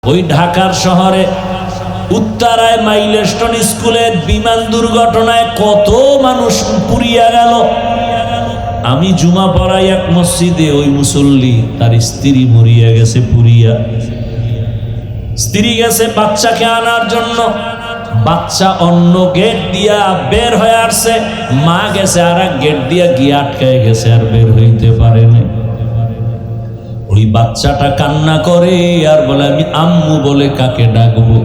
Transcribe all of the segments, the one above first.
ওই ঢাকার শহরে উত্তরায় মাইলস্টোন স্কুলে বিমান দুর্ঘটনায় কত মানুষ পুড়িয়া গেল। আমি জুমা পড়াই এক মসজিদে, ওই মুসল্লি তার স্ত্রী মরিয়া গেছে পুড়িয়া। স্ত্রী গেছে বাচ্চাকে আনার জন্য, বাচ্চা অন্য গেট দিয়া বের হয়ে আসছে, মা গেছে আর এক গেট দিয়া গিয়ে আটকায় গেছে, আর বের হইতে পারে না। ওই বাচ্চাটা কান্না করে আর বলে আমি আম্মু বলে কাকে ডাকবো।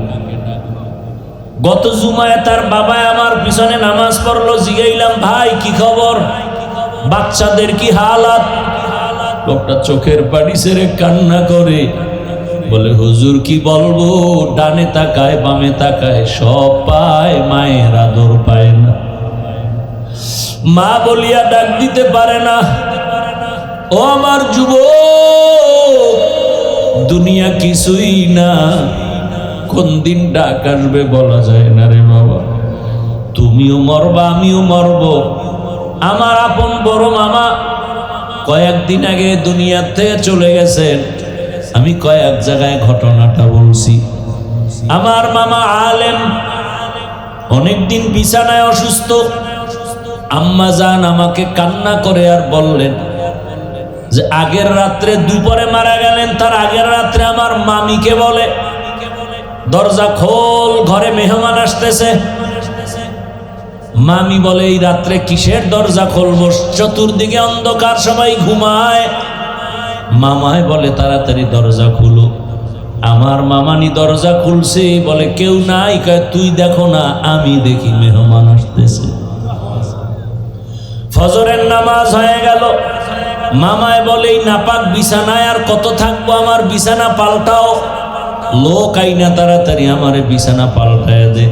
গত জুমায় তার বাবা আমার পিছনে নামাজ পড়লো, জিগাইলাম ভাই কি খবর, বাচ্চাদের কি হালাত? লোকটা চোখের পানি ছেড়ে কান্না করে বলে হুজুর কি বলবো, ডানে তাকায় বামে তাকায় সব পায়, মায়ের আদর পায় না, মা বলিয়া ডাক দিতে পারে না। ও আমার যুবক, দুনিয়া কিছুই না, কোন দিন ডাক আসবে বলা যায় না রে বাবা। তুমিও মরবা আমিও মরব। আমার আপন বড় মামা কয়েকদিন আগে দুনিয়া থেকে চলে গেছেন। আমি কয়েক জায়গায় ঘটনাটা বলছি। আমার মামা আলেম, অনেকদিন বিছানায় অসুস্থ। আম্মা জান আমাকে কান্না করে আর বললেন যে আগের রাত্রে দুপুরে মারা গেলেন, তার আগের রাত্রে আমার মামিকে বলে দরজা খোল, ঘরে মেহমান আসতেছে। মামি বলে এই রাত্রে কিসের দরজা খুলবো, চতুর্দিকে অন্ধকার, সবাই ঘুমায়। মামায় বলে তাড়াতাড়ি দরজা খুলো। আমার মামানি দরজা খুলছে, বলে কেউ নাই, কয় তুই দেখো না আমি দেখি মেহমান আসতেছে। ফজরের নামাজ হয়ে গেল। মামায় বলে এই নাপাক বিছানায় আর কত থাকবো, আমার বিছানা পাল্টাও। লোক আইনা তাড়াতাড়ি আমারে বিছানা পাল্টায় দে।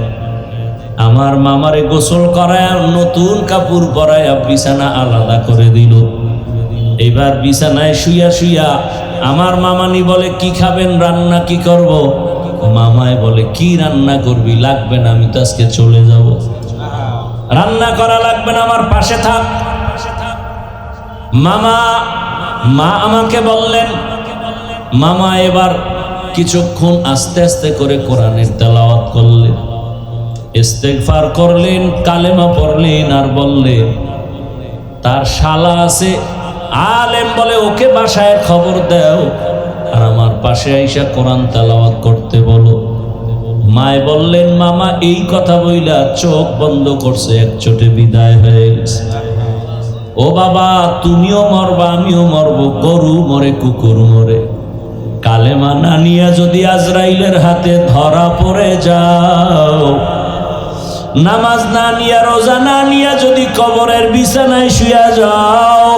আমার মামারে গোসল করায় নতুন কাপড় পরায় বিছানা আলাদা করে দিল। এবার বিছানায় শুইয়া শুইয়া আমার মামানি বলে কি খাবেন, রান্না কি করব? মামায় বলে কি রান্না করবি, লাগবে না, আমি তো আজকে চলে যাব, রান্না করা লাগবে না, আমার পাশে থাক। মা আমাকে বললেন। মামা এবার কিছুক্ষণ আস্তে আস্তে করে কোরআনের তেলাওয়াত করলেন, ইস্তেগফার করলেন, কালেমা পড়লেন, আর বললেন তার শালা আছে আলেম, বলে ওকে বাসায় খবর দাও আর আমার পাশে আইসা কোরআন তেলাওয়াত করতে বলো। মায় বললেন মামা এই কথা বইলা চোখ বন্ধ করছে, এক চোটে বিদায় হয়ে গেছে। ও বাবা তুমিও মরবা আমিও মরব, গরু মরে কুকুর মরে, কালেমা না নিয়া যদি আজরাইলের হাতে ধরা পড়ে যাও, নামাজ না নিয়া রোজা না নিয়া যদি কবরের বিছানায় শুয়া যাও,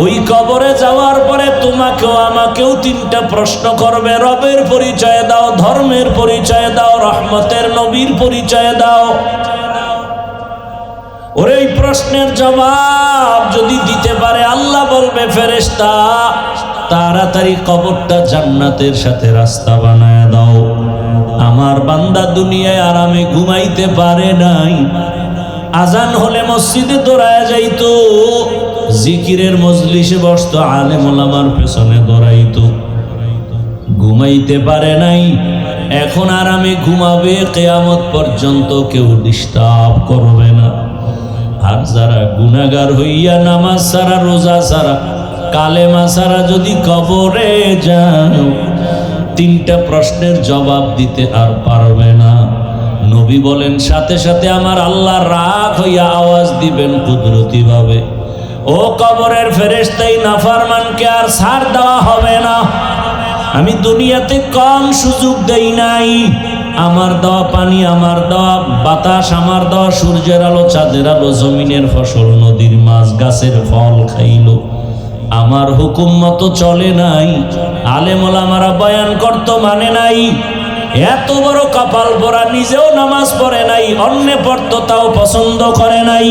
ওই কবরে যাওয়ার পরে তোমাকেও আমাকেও তিনটা প্রশ্ন করবে। রবের পরিচয় দাও, ধর্মের পরিচয় দাও, রহমতের নবীর পরিচয় দাও। ওর এই প্রশ্নের জবাব যদি দিতে পারে আল্লাহ বলবে ফেরেশতা তাড়াতাড়ি কবরটা জান্নাতের সাথে রাস্তা বানায় দাও। আমার বান্দা দুনিয়ায় আরামে ঘুমাইতে পারে নাই, আজান হলে মসজিদে দৌড়ায় যাইতো, জিকিরের মজলিসে বসতো, আলেম ওলামার পেছনে দৌড়াইতো, ঘুমাইতে পারে নাই। এখন আরামে ঘুমাবে, কিয়ামত পর্যন্ত কেউ ডিস্টার্ব করবে না। আর যারা গুনাহগার হইয়া নামাজ ছাড়া, রোজা ছাড়া, কালেমা ছাড়া যদি কবরে যাও, তিনটা প্রশ্নের জবাব দিতে আর পারবে না। নবী বলেন সাথে সাথে আমার আল্লাহ রাগ হইয়া আওয়াজ দিবেন কুদরতি ভাবে, ও কবরের ফেরেশতাই নাফরমানকে আর ছাড় দেওয়া হবে না। আমি দুনিয়াতে কম সুযোগ দেই নাই, আমার দেওয়া পানি, আমার দেওয়া বাতাস, আমার দেওয়া সূর্যের আলো, চাঁদের আলো, জমিনের ফসল, নদীর মাছ, গাছের ফল খাইলো, আমার হুকুম মতো চলে নাই। আলেম ওলামারা বয়ান করতো মানে নাই। এত বড় কপাল পরা, নিজেও নামাজ পড়ে নাই, অন্যে পড়তো তাও পছন্দ করে নাই,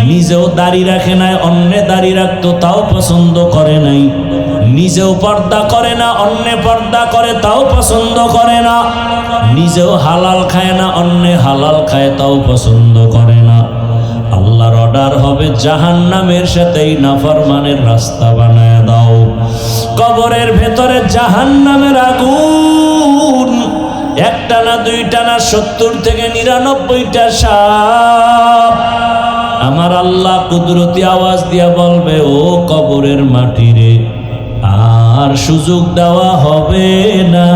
নিজেও দাড়ি রাখে নাই, অন্যে দাড়ি রাখতো তাও পছন্দ করে নাই, নিজেও পর্দা করে না, অন্যে পর্দা করে তাও পছন্দ করে না, নিজেও হালাল খায় না, অন্যে হালাল খায় তাও পছন্দ করে না। আল্লাহর অর্ডার হবে জাহান্নামের সাথেই নাফরমানের রাস্তা বানায় দাও। কবরের ভেতরে জাহান্নামের আগুন, একটা না দুইটা না 70 থেকে 99টা সাপ। আমার আল্লাহ কুদরতি আওয়াজ দিয়া বলবে, ও কবরের মাটি রে, আর সুযোগ দেওয়া হবে না।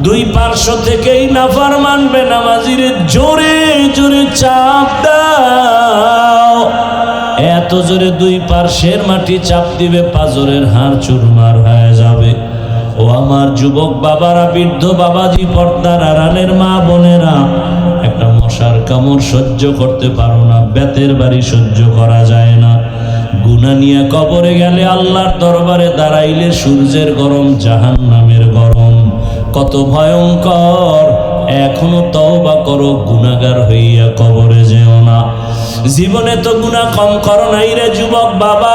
দুই পার্শ্ব থেকেই নাফরমান বেনামাজিরে জোরে জোরে চাপ দাও। এত জোরে দুই পার্শ্বের মাটি চাপ দিবে, পাজরের হাড় চুরমার হয়ে যাবে। ও আমার যুবক বাবারা, বৃদ্ধ বাবাজি, পর্দার আড়ালের মা বোনেরা, একটা মশার কামড় সহ্য করতে পারো না, বেতের বাড়ি সহ্য করা যায় না। গুনাহ নিয়ে কবরে গেলে আল্লাহর দরবারে দাঁড়াইলে সূর্যের গরম, জাহান্নামের গরম, কত ভয়ঙ্কর। এখনো তওবা করো, গুনাহগার হইয়া কবরে যেও না। জীবনে তো গুনাহ কম করো নাই রে যুবক বাবা।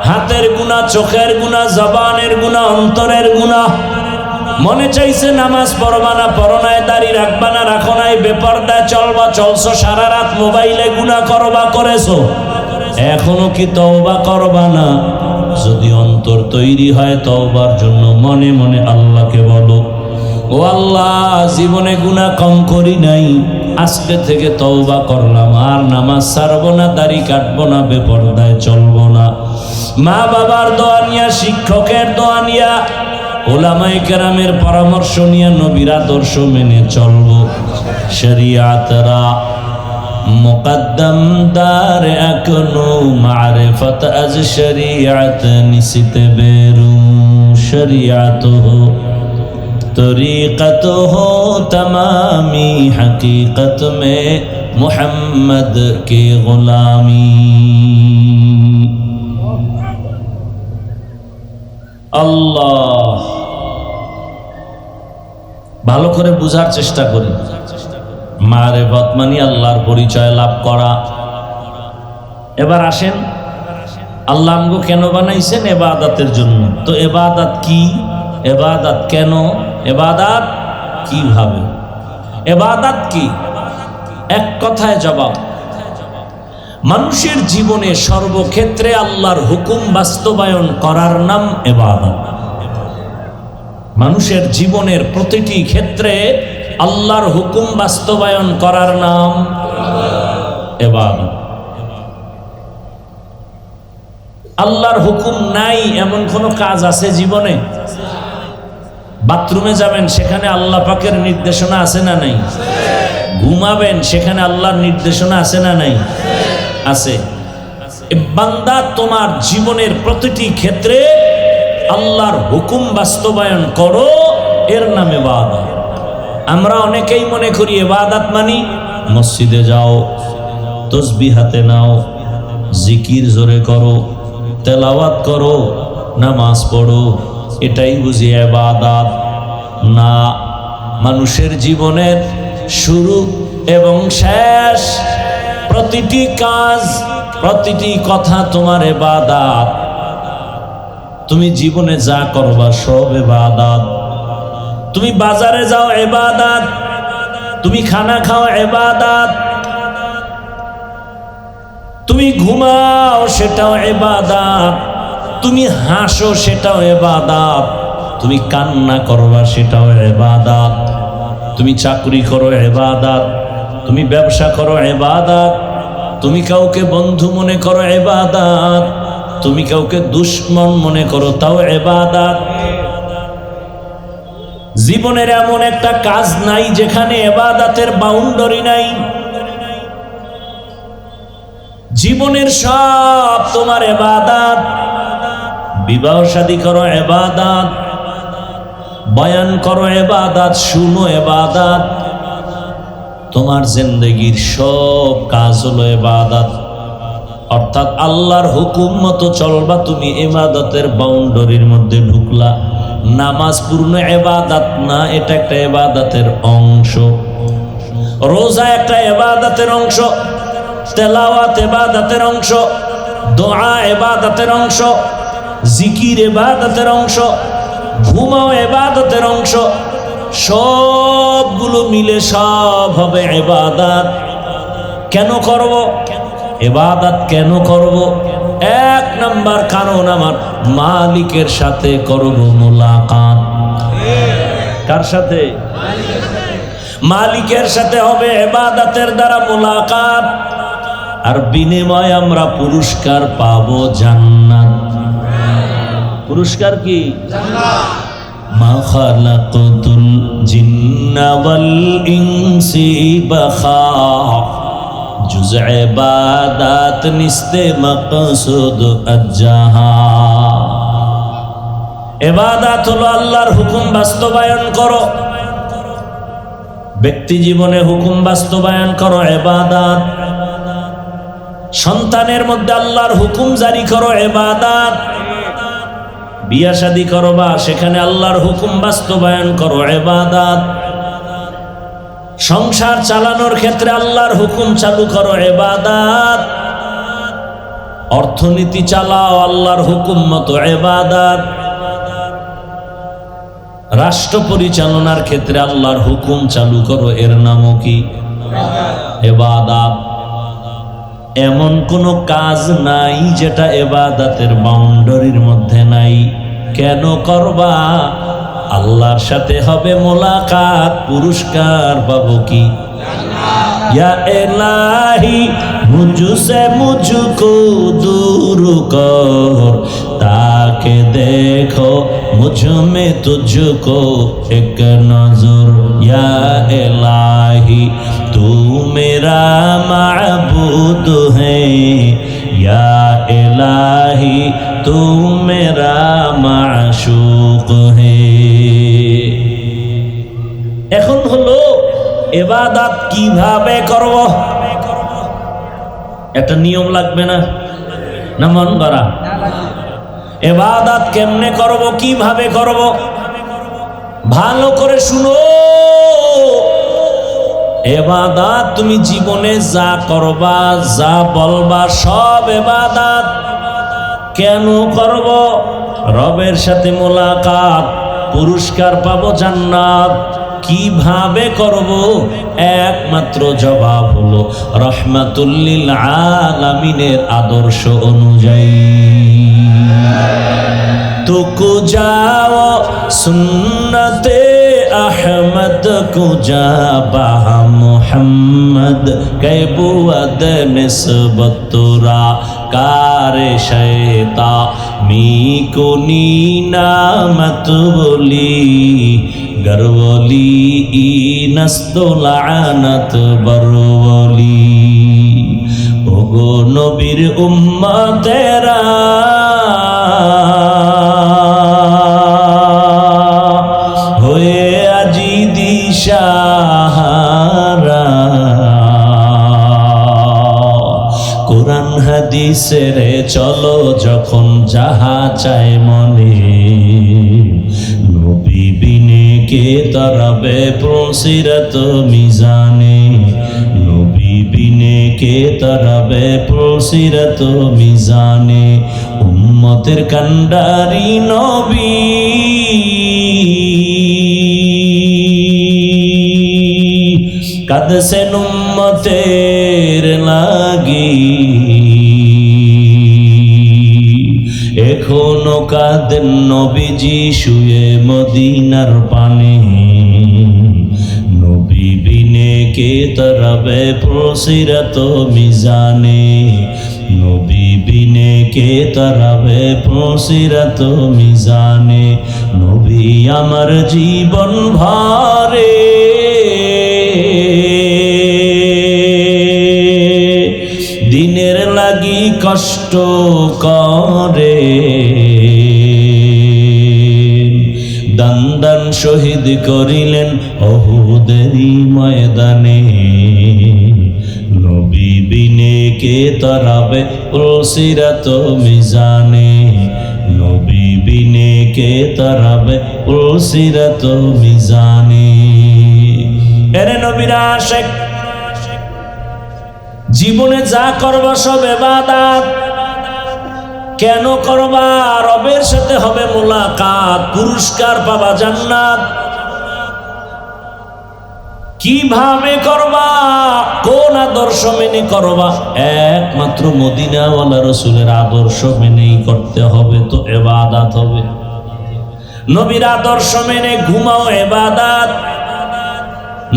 হাতের গুনাহ, চোখের গুনাহ, জবানের গুনাহ, অন্তরের গুনাহ। মনে চাইছে নামাজ পড়বা না, পড়ো নাই, দাড়ি রাখবা না, রাখো নাই, বেপরদায় চলবা, চলছো, সারা রাত মোবাইলে গুনাহ করবা, করেছো, এখনো কি তওবা করবা না? যদি অন্তর তৈরি হয় তওবার জন্য, মনে মনে আল্লাহকে বলো, ও আল্লাহ, জীবনে গুনাহ কম করি নাই, আজকে থেকে তওবা করলাম, আর নামাজ ছাড়বো না, দাড়ি কাটবো না, বেপরদায় চলবো না। মা বাবার দোয়া নিয়া, শিক্ষকের দোয়া নিয়া, ওলামায়ে কেরামের পরামর্শ নিয়ে নবীর আদর্শ মেনে চলবো। শরিয়াতরা মুকদ্দম দার এখনো মারিফত আজ শরিয়াত নিসিতে বেরু শরিয়াত হো তরিকত হো তমামি হकीकत में मोहम्मद की गुलामी। আল্লাহ, ভালো করে বুঝার চেষ্টা করি। মারিফত মানে আল্লাহর পরিচয় লাভ করা। এবার আসেন, আল্লাহ আমগো কেন বানাইছেন? ইবাদতের জন্য। তো ইবাদত কি? ইবাদত কেন? ইবাদত কিভাবে? ইবাদত কি? এক কথায় জবাব, মানুষের জীবনে সর্বক্ষেত্রে আল্লাহর হুকুম বাস্তবায়ন করার নাম ইবাদত। মানুষের জীবনের প্রতিটি ক্ষেত্রে আল্লাহর হুকুম বাস্তবায়ন করার নাম ইবাদত। আল্লাহর হুকুম নাই এমন কোন কাজ আছে জীবনে? বাথরুমে যাবেন, সেখানে আল্লাহ পাকের নির্দেশনা আছে না নাই? ঘুমাবেন, সেখানে আল্লাহর নির্দেশনা আছে না নাই? আছে। বান্দা, তোমার জীবনের প্রতিটি ক্ষেত্রে আল্লাহর হুকুম বাস্তবায়ন করো, এর নাম ইবাদত। আমরা অনেকেই মনে করি ইবাদত মানি মসজিদে যাও, তসবিহ হাতে নাও, জিকির জোরে করো, তেলাওয়াত করো, নামাজ পড়ো, এটাই বুঝি ইবাদত না। মানুষের জীবনের শুরু এবং শেষ, প্রতিটি কাজ, প্রতিটি কথা তোমার ইবাদত। তুমি জীবনে যা করবা সব ইবাদত। তুমি বাজারে যাও ইবাদত, তুমি খানা খাও ইবাদত, তুমি ঘুমাও সেটাও ইবাদত, তুমি হাসো সেটাও ইবাদত, তুমি কান্না করবা সেটাও ইবাদত, তুমি চাকরি করো ইবাদত, তুমি ব্যবসা করো ইবাদত, তুমি কাউকে বন্ধু মনে করো ইবাদত, তুমি কাউকে দুশ্মন মনে করো তাও ইবাদত। জীবনের এমন একটা কাজ নাই যেখানে ইবাদতের বাউন্ডারি নাই। জীবনের সব তোমার ইবাদত। বিবাহ শাদী করো ইবাদত, বয়ান করো ইবাদত, শুনো ইবাদত, তোমার জিন্দেগীর সব কাজ হলো ইবাদত। অর্থাৎ আল্লাহর হুকুম মতো চলবা, তুমি ইবাদতের বাউন্ডারির মধ্যে ঢুকলা। নামাজ পূর্ণ ইবাদত না, এটা একটা ইবাদতের অংশ। রোজা একটা ইবাদতের অংশ, তেলাওয়াত ইবাদতের অংশ, দোয়া ইবাদতের অংশ, জিকির ইবাদতের অংশ, ঘুমাও ইবাদতের অংশ। সবগুলো মিলে সব হবে ইবাদত। কেন করব ইবাদত? কেন করব? এক নাম্বার কারণ আমার মালিকের সাথে করব মোলাকাত। কার সাথে? মালিকের সাথে হবে ইবাদতের দ্বারা মোলাকাত, আর বিনিময়ে আমরা পুরস্কার পাবো জান্নাত। পুরস্কার কি? জান্নাত। মা খালাকাতুল জিন্না ওয়াল ইনসি বাখা, জুজ ইবাদাত নিস্তে মাকসুদ আজ্জাহা। ইবাদত হলো আল্লাহর হুকুম বাস্তবায়ন করো, ব্যক্তি জীবনে হুকুম বাস্তবায়ন করো ইবাদত, সন্তানের মধ্যে আল্লাহর হুকুম জারি করো ইবাদত, বিয়া শাদী করো বা সেখানে আল্লাহর হুকুম বাস্তবায়ন করো ইবাদত, সংসার চালানোর ক্ষেত্রে আল্লাহর হুকুম চালু করো ইবাদত, অর্থনীতি চালাও আল্লাহর হুকুম মতো ইবাদত, রাষ্ট্র পরিচালনার ক্ষেত্রে আল্লাহর হুকুম চালু করো, এর নামও কি? ইবাদত। এমন কোন কাজ নাই যেটা ইবাদতের বাউন্ডারির মধ্যে নাই। কেন করবা? আল্লাহর সাথে হবে মোলাকাত, পুরস্কার পাবো কি? या इलाही मुझसे मुझको दूर कर, ताकि देखो मुझ में तुझको एक नजर। या इलाही तू मेरा माबूद है, या इलाही तू मेरा माशूक है। এখন হলো ইবাদত কিভাবে করব, একটা নিয়ম লাগবে না? না মন করা? ইবাদত কেমনে করব, কিভাবে করব? ভালো করে শুনো। ইবাদত তুমি জীবনে যা করবা, যা বলবা, সব ইবাদত। কেন করব? রবের সাথে মোলাকাত, পুরস্কার পাবো জান্নাত। কিভাবে করব? একমাত্র জবাব হলো রহমাতুল লিল আলামিনের আদর্শ অনুযায়ী। তো কুজাও সুন্নতে আহমদ কুজা বাহা মুহাম্মদ কৈবুদ নিসবত তোরা কারে শয়তা মিকুনি নামত বলি গরবলি ইনস্তলানত বরবলি। ওগো নবীর উম্মতেরা, হয়ে আজি দিশাহারা, কোরআন হাদিসের চলো যখন যাহা চায় মনে, নবী বিনে কে তরবে প্রসিরত মিজানে, নবী বিনে কে তরবে প্রসিরত মিজানে। উম্মতের কান্ডারি নবী, কাঁদছেন উম্মতের লাগি, এখনো কাঁদেন নবীজি শুয়ে মদিনার পানে, নবী বিনে কে তরবে প্রসিরত মিজানে, নবী বিনে কে তরবে প্রসিরত মিজানে। নবী আমার জীবন ভরে দিনের লাগি কষ্ট করে, দান দান শহীদ করিলেন উহুদেরই ময়দানে, নবী বিনে কে তরাবে প্রসিরত মিজানে, নবী বিনে কে তরাবে প্রসিরত মিজানে। এরে নবীর আশিক, জীবনে যা করবা সব ইবাদত। কেন করবা? রবের সাথে হবে মোলাকাত, পুরস্কার পাবা জান্নাত। কিভাবে করবা, কোন আদর্শ মেনে করবা? একমাত্র মদিনাওয়ালা রসুলের আদর্শ মেনেই করতে হবে, তো ইবাদত হবে। নবীর আদর্শ মেনে ঘুমাও, ইবাদত।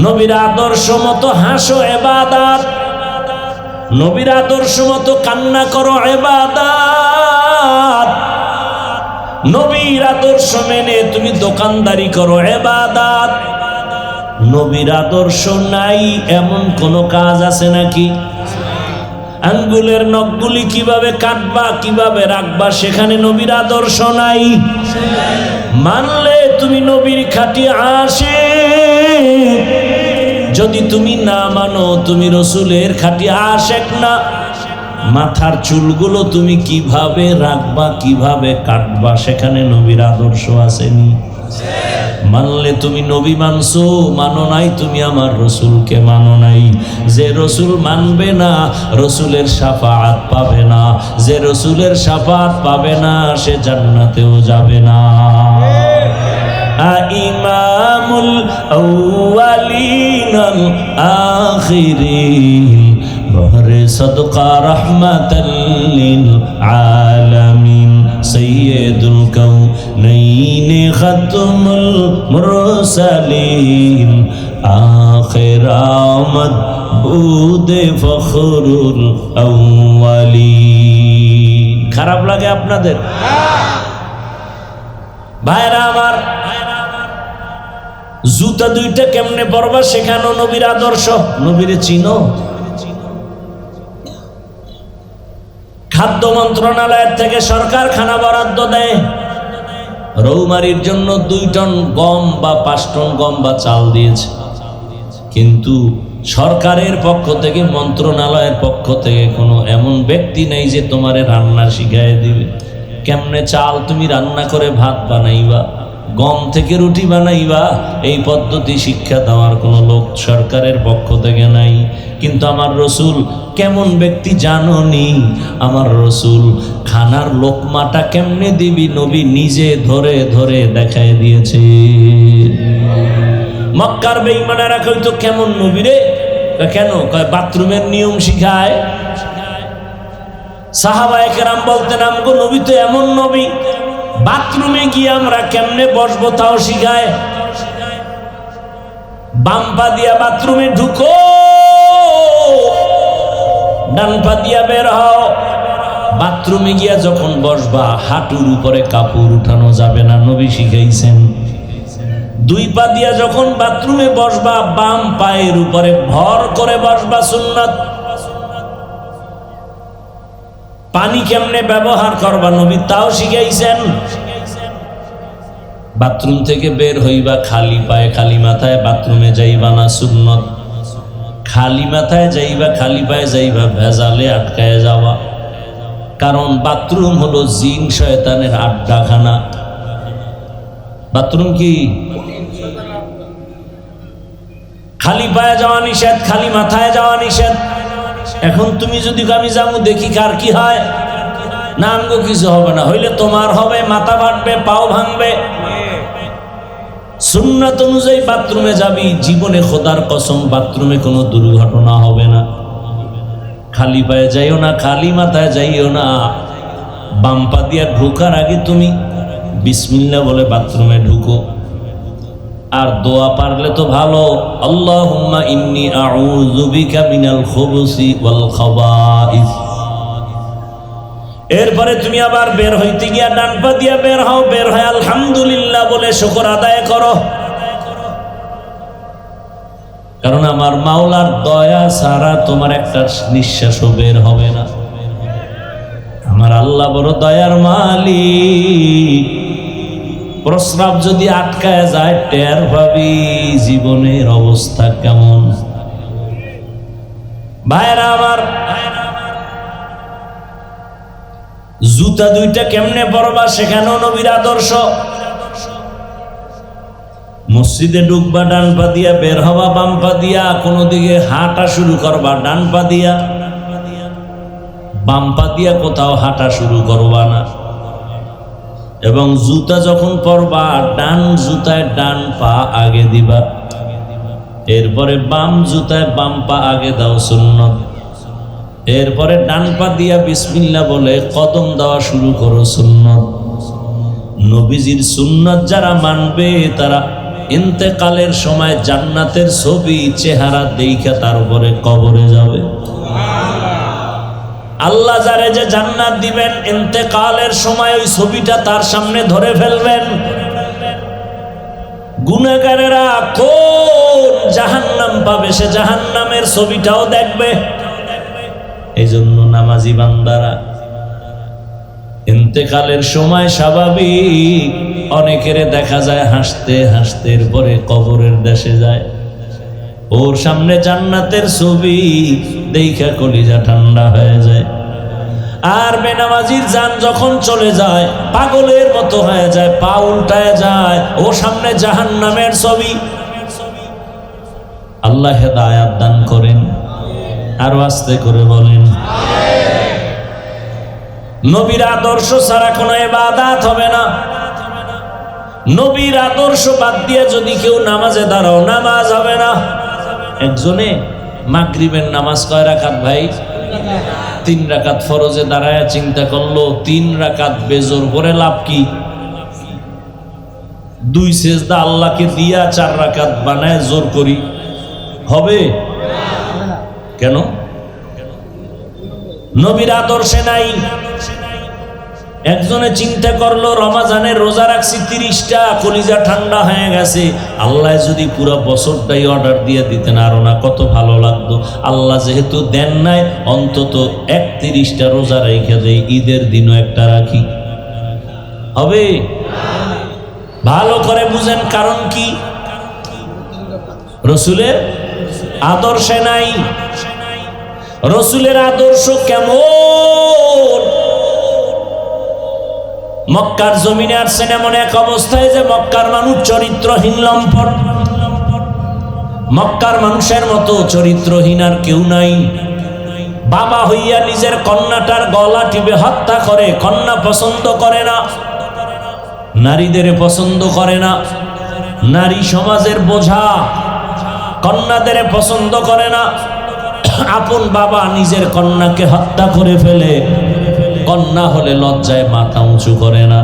নবীর আদর্শ মতো হাসো, ইবাদত। নবীর আদর্শ মতো কান্না করো, ইবাদত। নবীর আদর্শ মেনে তুমি দোকানদারি করো, ইবাদত। নবীর আদর্শ নাই এমন কোন কাজ আছে নাকি? আঙ্গুলের নখগুলি কিভাবে কাটবা, কিভাবে রাখবা, সেখানে নবীর আদর্শ নাই। মানলে তুমি নবীর খাঁটি আশিক, যদি তুমি না মানো তুমি রসুলের খাঁটি আশিক না। মাথার চুলগুলো তুমি কিভাবে রাখবা, কিভাবে কাটবা, সেখানে নবীর আদর্শ আসেনি। মানলে তুমি নবী মানছো, মানো নাই তুমি আমার রসুলকে মানো নাই। যে রসুল মানবে না রসুলের শাফাআত পাবে না, যে রসুলের শাফাআত পাবে না সে জান্নাতেও যাবে না। ইমামুল আউয়ালিন আল আখিরিন বহরে সদকা রাহমাতাল লিল আলামিন সৈয়দুল কাউনাইন খাতমুল মুরসালিন আখির আমদ বুদে ফখরুল আউয়ালিন। খারাপ লাগে আপনাদের? ভাইরা আমার, জুতা দুইটা কেমনে পরবা সেখানেও নবীর আদর্শ। নবীরে চিনো? খাদ্য মন্ত্রণালয়ের থেকে সরকার খানা বরাদ্দ দেয়, রৌমারির জন্য 2 টন গম বা 5 টন গম বা চাল দিয়েছে, কিন্তু সরকারের পক্ষ থেকে, মন্ত্রণালয়ের পক্ষ থেকে কোনো এমন ব্যক্তি নেই যে তোমারে রান্না শিখাই দিবে। কেমনে চাল তুমি রান্না করে ভাত বানাইবা, গম থেকে রুটি বানাইবা, এই পদ্ধতি শিক্ষা দেওয়ার কোনো লোক সরকারের পক্ষ থেকে নাই। কিন্তু আমার রসুল কেমন ব্যক্তি জানোনি? আমার রসুল খানার লোকমাটা কেমনে দিবি নবী নিজে ধরে ধরে দেখায় দিয়েছে। মক্কার বেঈমানেরা কইতো কেমন নবী রে? কেন? কয় বাথরুমের নিয়ম শিখায়। সাহাবায়ে কেরাম বলতেন আমগো নবী তো এমন নবী, বাথরুমে গিয়ে আমরা কেমনে বসবো তাও শিখায়। বাম পা দিয়া বাথরুমে ঢুকো, ডান পা দিয়া বের হও। বাথরুমে গিয়া যখন বসবা হাঁটুর উপরে কাপড় উঠানো যাবে না, নবী শিখাইছেন। 2 পা দিয়া যখন বাথরুমে বসবা বাম পায়ের উপরে ভর করে বসবা, সুন্নাত। পানি কেমনে ব্যবহার করবা নবী তাও শিখাইছেন। বাথরুম থেকে বের হইবা খালি পায়ে খালি মাথায় বাথরুমে যাইবা না, সুন্নত। খালি মাথায় যাইবা, খালি পায়ে যাইবা, ভেজালে আটকায় যাওয়া। কারণ বাথরুম হলো জিন শয়তানের আড্ডাখানা। বাথরুম কি? খালি পায়ে যাওয়া নিষেধ, খালি মাথায় যাওয়া নিষেধ। এখন তুমি যদি আমি যাবো দেখি কার কি হয়, না আমগো কিছু হবে না, হইলে তোমার হবে, মাথা ফাটবে, পাও ভাঙবে। সুন্নাত অনুযায়ী বাথরুমে যাবি, জীবনে খোদার কসম বাথরুমে কোনো দুর্ঘটনা হবে না। খালি পায়ে যাইও না, খালি মাথায় যাইও না। বাম পা দিয়া ঢোকার আগে তুমি বিসমিল্লাহ বলে বাথরুমে ঢুকো। আর দোয়া পারলে তো ভালো, আল্লাহুম্মা ইন্নী আউযু বিকা মিনাল খুবুসি ওয়াল খাবাইস। এরপরে তুমি আবার বের হইতে গিয়া ডান পা দিয়া বের হও, বের হয় আলহামদুলিল্লাহ বলে শুকর আদায় করো। কারণ আমার মাওলার দয়া ছাড়া তোমার একটা নিঃশ্বাসও বের হবে না। আমার আল্লাহ বড় দয়ার মালিক। প্রস্রাব যদি আটকায় যায় টের পাবি জীবনের অবস্থা কেমন। ভাইরা আমার, জুতা দুইটা কেমনে পরবা সেখানেও নবীর আদর্শ। মসজিদে ঢুকবা ডান পা দিয়া, বের হবা বাম পা দিয়া, কোনো দিকে হাঁটা শুরু করবা ডান পা দিয়া, বাম পা দিয়া কোথাও হাঁটা শুরু করবা না। এবং জুতা যখন পরবা ডান জুতায় ডান পা আগে দিবা, এরপরে বাম জুতায় বাম পা আগে দাও সুন্নত, এরপরে ডান পা দিয়া বিসমিল্লাহ বলে কদম দেওয়া শুরু করো সুন্নত। নবীজির সুন্নত যারা মানবে তারা ইন্তেকালের সময় জান্নাতের ছবি চেহারা দেখা তারপরে কবরে যাবে। আল্লাহ যারে যে জান্নাত দিবেন ইন্তেকালের সময় ওই ছবিটা তার সামনে ধরে ফেলবেন। গুনাহগারেরা কোন জাহান্নাম পাবে সে জাহান্নামের ছবিটাও দেখবে। এই জন্য নামাজি বান্দারা ইন্তেকালের সময় স্বাভাবিক অনেকের দেখা যায় হাসতে হাসতে পরে কবরের দেশে যায়, ওর সামনে জান্নাতের ছবি দেখা কলিজা ঠান্ডা হয়ে যায়। আর বেনামাজির জান যখন চলে যায় পাগলের মতো হয়ে যায়, পা উল্টায় যায়, ও সামনে জাহান্নামের ছবি। আল্লাহ হেদায়াত দান করেন। আরো আস্তে করে বলেন নবীর আদর্শ ছাড়া কোনো ইবাদত হবে না। নবীর আদর্শ বাদ দিয়ে যদি কেউ নামাজে দাঁড়াও নামাজ হবে না। একজনে মাগরিবের নামাজ কয় রাকাত ভাই? 3 রাকাত ফরজে দাঁড়ায় চিন্তা করলো 3 রাকাত বেজোর করে লাভ কি? 2 সেজদা আল্লাহকে দিয়া 4 রাকাত বানায় জোর করি হবে কেন? নবীর আদর্শে নাই। একজনে চিন্তা করলো রমাজানের রোজা রাখছি 30টা, কলিজা ঠান্ডা হয়ে গেছে। আল্লাহ যদি পুরো বছরটাই অর্ডার দিয়ে দিতেন আরো না কত ভালো লাগতো। আল্লাহ যেহেতু দেন নাই অন্তত 31টা রোজা রেখে দেই, ঈদের দিনও একটা রাখি হবে? ভালো করে বুঝেন কারণ কি? রসুলের আদর্শে নাই। রসুলের আদর্শ কেমন? মক্কার জমিনে আসছেন এমন এক অবস্থায় যে মক্কার মানুষ চরিত্রহীন লম্পট। মক্কার মানুষের মতো চরিত্রহীন আর কেউ নাই। বাবা হইয়া নিজের কন্যাটার গলা টিপে হত্যা করে। কন্যা পছন্দ করে না, নারীদের পছন্দ করে না, নারী সমাজের বোঝা, কন্যাদের পছন্দ করে না। আপন বাবা নিজের কন্যাকে হত্যা করে ফেলে, কন্যা হলে লজ্জায় মাথা উঁচু করে না।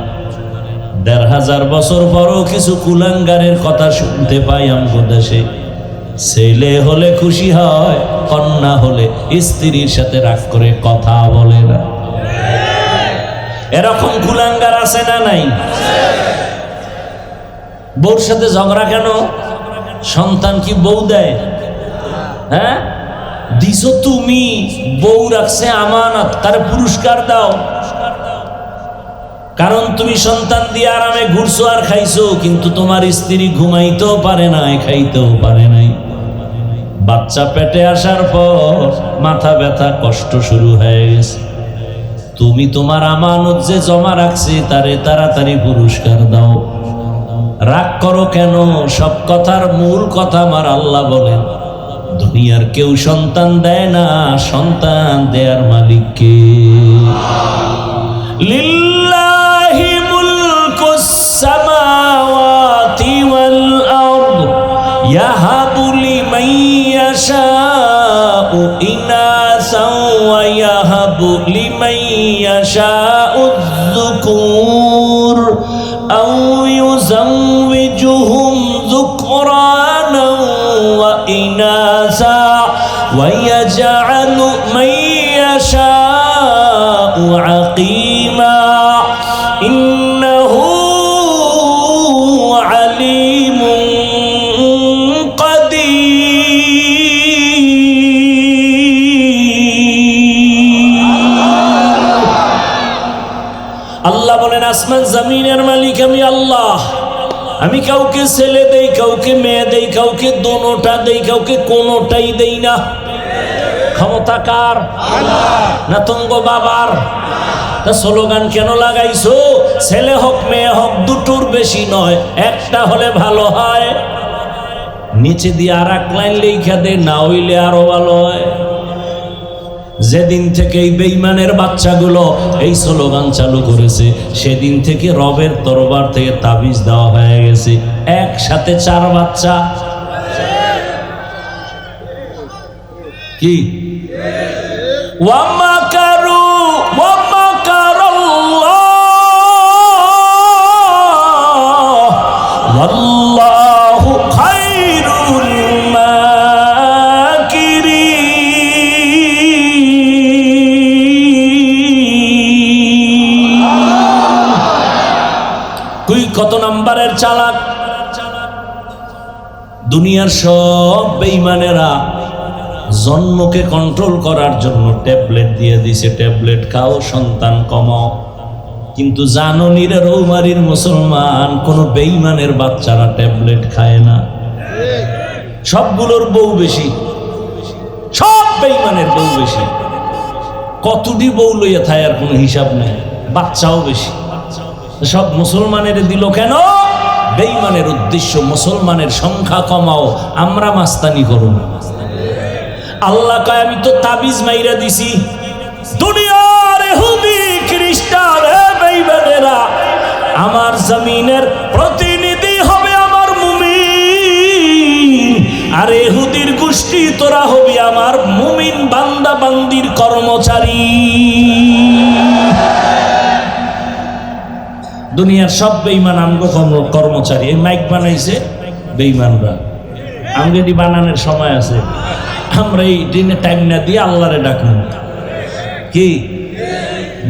1500 বছর পরও কিছু কুলাঙ্গারের কথা শুনতে পাই আমগো দেশে। ছেলে হলে খুশি হয়, কন্যা হলে স্ত্রীর সাথে রাগ করে কথা বলে না। এরকম কুলাঙ্গার আছে না নাই? বউর সাথে ঝগড়া কেন? সন্তান কি বউ দেয়? হ্যাঁ দিছো তুমি, বউ রাখছে আমানত, তার পুরস্কার দাও। কারণ তুমি সন্তান দিয়ে আরামে ঘুরছো আর খাইছো, কিন্তু তোমার স্ত্রী ঘুমাইতেও পারে নাই, খাইতেও পারে নাই। বাচ্চা পেটে আসার পর মাথা ব্যথা কষ্ট শুরু হয়ে গেছে। তুমি তোমার আমানত যে জমা রাখছে তারে তাড়াতাড়ি পুরস্কার দাও। রাগ করো কেন? সব কথার মূল কথা আমার আল্লাহ বলেন দুনিয়ার কেউ সন্তান দেয় না, সন্তান দেয়ার মালিক কে? লিল্লাহি মুলকুস সামাওয়াতি ওয়াল আরদ ইয়াহাবু লিমান ইয়াশাউ ইনাসাও ওয়া ইয়াহাবু লিমান ইয়াশাউ যুকুর আও ইউযাওবিজুহুম যুকরানা ওয়া ইনাসা ওয়া ইয়াজআলু মান ইয়াশাউ আকিমা ইন্নাহু আলিমুন আল্লাহ বলেন আসমান জমিনের মালিক আমি আল্লাহ। আমি কাউকে ছেলে দেই, কাউকে মেয়ে দেই, কাউকে দোনোটা দেই, কাউকে কোনোটাই দেই না। ক্ষমতা কার? না তুঙ্গ বাবার? তা স্লোগান কেন লাগাইছো? ছেলে হোক মেয়ে হোক দুটোর বেশি নয়, একটা হলে ভালো হয়। নিচে দিয়ে আর এক লাইন লেখা দে, না হইলে আরো ভালো হয়। যেদিন থেকে এই বেঈমানের বাচ্চাগুলো এই স্লোগান চালু করেছে সেদিন থেকে রবের দরবার থেকে তাবিজ দেওয়া হয়ে গেছে একসাথে 4 বাচ্চা। কি ওয়ামাকারু ওয়ামাকারাল্লাহ ওয়াল্লাহু খায়রুল মাকিরিন। কত নাম্বারের চালাক! দুনিয়ার সব বেঈমানেরা জন্মকে কন্ট্রোল করার জন্য ট্যাবলেট দিয়ে দিছে, ট্যাবলেট খাও, সন্তান কমাও। কিন্তু জানো নিরে রৌমারির মুসলমান কোন বেঈমানের বাচ্চারা ট্যাবলেট খায় না। সবগুলোর বউ বেশি, সব বেঈমানের বউ বেশি। কতটি বউ লইয়া থায় আর কোনো হিসাব নেই, বাচ্চাও বেশি। সব মুসলমানের দিল কেন? বেঈমানের উদ্দেশ্য মুসলমানের সংখ্যা কমাও, আমরা মাস্তানি করব। আল্লাহ কয় আমি তো তাবিজ মাইরা দিছি, দুনিয়ার ইহুদি খ্রিস্টান বেঈমানেরা আমার জমিনের প্রতিনিধি হবে আমার মুমিন, আর ইহুদির গোষ্ঠী তোরা হবি আমার মুমিন বান্দা বান্দির কর্মচারী। দুনিয়ার সব বেঈমান আমগো কর্মচারী। এই মাইক বানাইছে বেঈমানরা, আমগেটি বানানোর সময় আছে, আমরা এই দিনে টাইম না দিয়ে আল্লাহরে ডাকবো। কি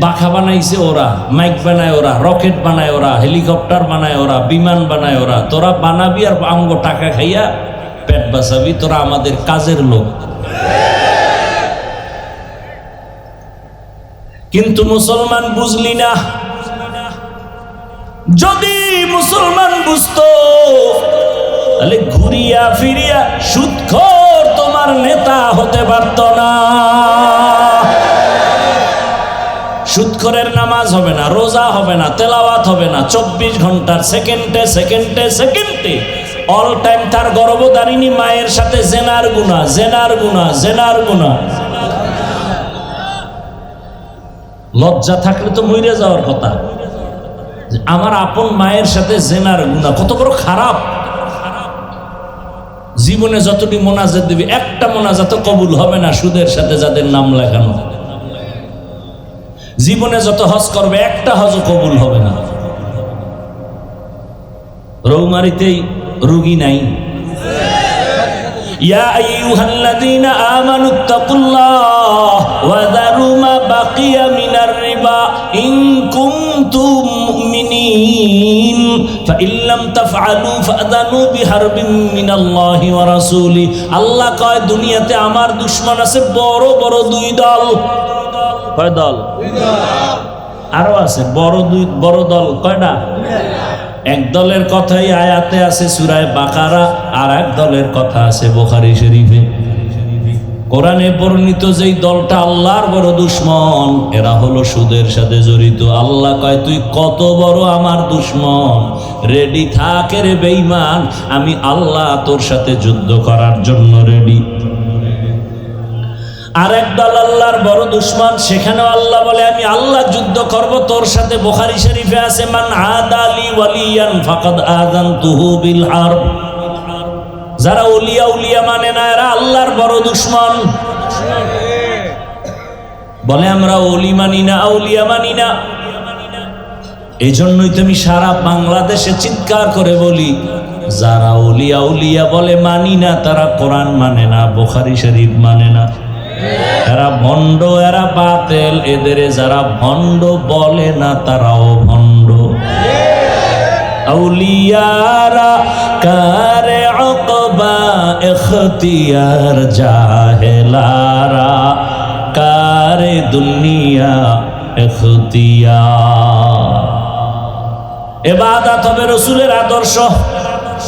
বাঁকা বানাইছে ওরা, মাইক বানায় ওরা, রকেট বানায় ওরা, হেলিকপ্টার বানায় ওরা, বিমান বানায় ওরা। তোরা বানাবি আর আমগো টাকা খাইয়া পেট বাঁচাবি, তোরা আমাদের কাজের লোক। কিন্তু মুসলমান বুঝলি না। যদি মুসলমান বুঝতো তাহলে ঘুরিয়া ফিরিয়া সুদখোর তোমার নেতা হতে পারত না। সুদখোরের নামাজ হবে না, রোজা হবে না, তেলাওয়াত হবে না, 24 ঘন্টার সেকেন্ডে সেকেন্ডে সেকেন্ডে অল টাইম তার গর্ভধারিণী মায়ের সাথে জেনার গুনাহ, জেনার গুনাহ, জেনার গুনাহ। লজ্জা থাকলে তো মরে যাওয়ার কথা। আমার আপন মায়ের সাথে জেনার গুনাহ কত বড় খারাপ। জীবনে যতটি মোনাজাত দিবি একটা মোনাজাত কবুল হবে না সুদের সাথে যাদের নাম লেখানো। জীবনে যত হজ করবে একটা হজও কবুল হবে না। রৌমারিতেই রুগী নাই। ইয়া আইয়ুহাল্লাযীনা আমানুত্তাকুল্লাহ ওয়া যারু মা বাকিয়া মিনার রিবা ইন কুনতুম মুমিনিন ফাইন লাম তাফআলু ফাআযানু বিহারবিন মিনাল্লাহি ওয়া রাসূলি। আল্লাহ কয় দুনিয়াতে আমার দুশমন আছে বড় বড় দুই দল। কয় দল? দুই দল। আরো আছে বড় দল কয়টা? এক দলের কথাই আয়াতে আছে সূরা বাকারা, আর এক দলের কথা আছে বুখারী শরীফে। কোরআনে বর্ণিত যেই দলটা আল্লাহর বড় দুশমন, এরা হলো সুদের সাথে জড়িত। আল্লাহ কয় তুই কত বড় আমার দুশমন, রেডি থাক রে বেঈমান, আমি আল্লাহ তোর সাথে যুদ্ধ করার জন্য রেডি। আর এক দল আল্লাহর বড় দুশমন, সেখানেও আল্লাহ বলে আমি আল্লাহ যুদ্ধ করব তোর সাথে। বুখারী শরীফে আছে মান আদালি ওয়ালিয়ান ফাকাদ আযানতুহু বিল হারব। যারা ওলিয়া উলিয়া মানে না এরা আল্লাহর বড় দুশমন। বলে আমরা ওলি মানি না, আউলিয়া মানি না। এই জন্যই তুমি সারা বাংলাদেশে চিৎকার করে বলি যারা ওলিয়া উলিয়া বলে মানি না তারা কোরআন মানে না, বুখারী শরীফ মানে না। এরা ভণ্ড, এরা বাতিল। এদের যারা ভণ্ড বলে না তারাও ভণ্ড। আউলিয়ারা কারে আকবা ইখতিয়ার, জাহেলারা কারে দুনিয়া ইখতিয়ার। ইবাদত হবে রাসূলের আদর্শ।